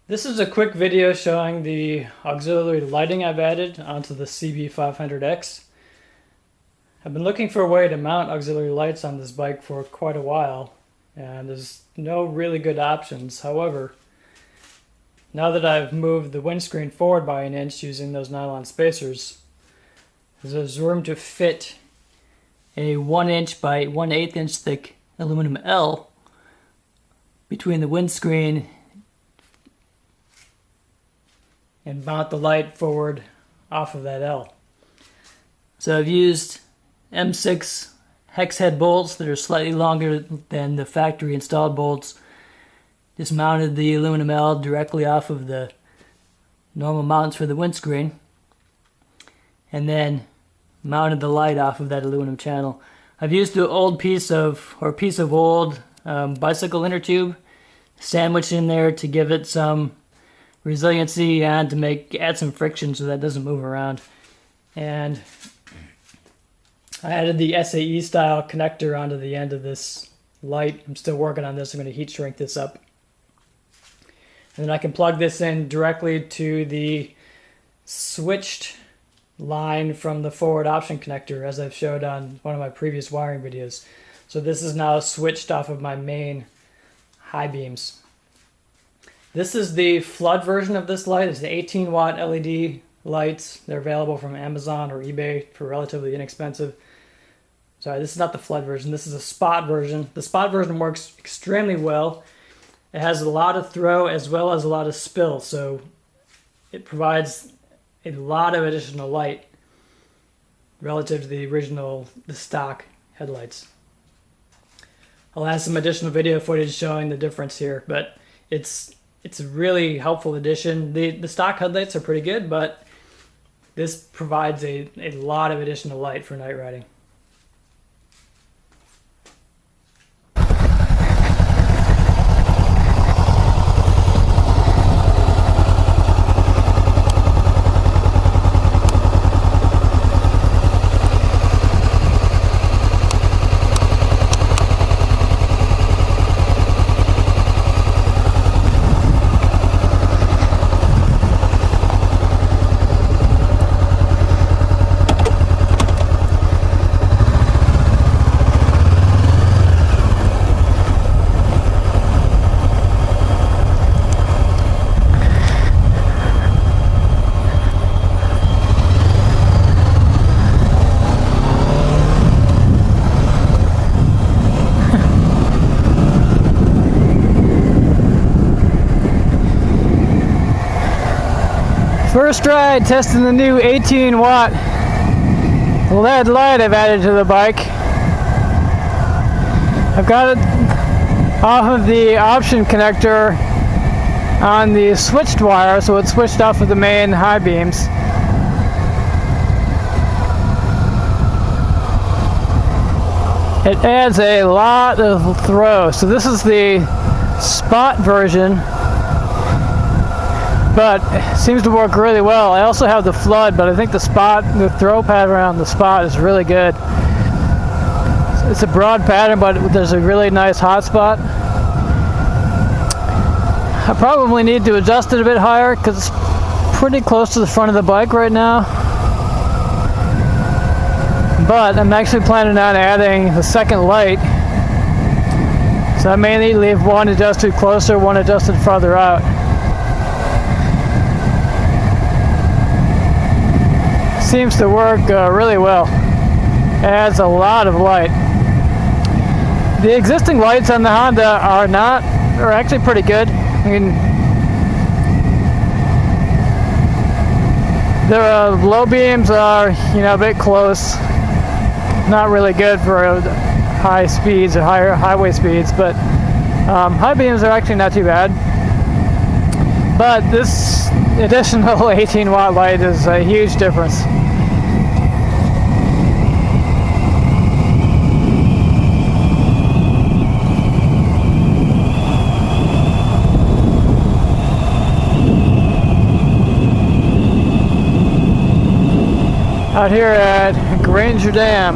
This is a quick video showing the auxiliary lighting I've added onto the CB500X. I've been looking for a way to mount auxiliary lights on this bike for quite a while, and there's no really good options. However, now that I've moved the windscreen forward by an inch using those nylon spacers, there's room to fit a 1 inch by 1/8 inch thick aluminum L between the windscreen and mount the light forward off of that L. So I've used M6 hex head bolts that are slightly longer than the factory installed bolts. Just mounted the aluminum L directly off of the normal mounts for the windscreen, and then mounted the light off of that aluminum channel. I've used an old piece of old bicycle inner tube sandwiched in there to give it some resiliency and to add some friction so that it doesn't move around. And I added the SAE style connector onto the end of this light. I'm still working on this. I'm going to heat shrink this up. And then I can plug this in directly to the switched line from the forward option connector, as I've showed on one of my previous wiring videos. So this is now switched off of my main high beams. This is the flood version of this light. It's the 18 watt LED lights. They're available from Amazon or eBay for relatively inexpensive. Sorry, this is not the flood version. This is a spot version. The spot version works extremely well. It has a lot of throw as well as a lot of spill, so it provides a lot of additional light relative to the stock headlights. I'll add some additional video footage showing the difference here, but it's a really helpful addition. The stock headlights are pretty good, but this provides a lot of additional light for night riding. First ride testing the new 18 watt LED light I've added to the bike. I've got it off of the option connector on the switched wire, so it's switched off of the main high beams. It adds a lot of throw. So this is the spot version, but it seems to work really well. I also have the flood, but I think the throw pattern on the spot is really good. It's a broad pattern, but there's a really nice hot spot. I probably need to adjust it a bit higher because it's pretty close to the front of the bike right now. But I'm actually planning on adding the second light. So I may need to leave one adjusted closer, one adjusted farther out. Seems to work really well. Adds a lot of light. The existing lights on the Honda are actually pretty good. I mean, their low beams are a bit close. Not really good for high speeds or higher highway speeds, but high beams are actually not too bad. But this additional 18 watt light is a huge difference. Out here at Granger Dam.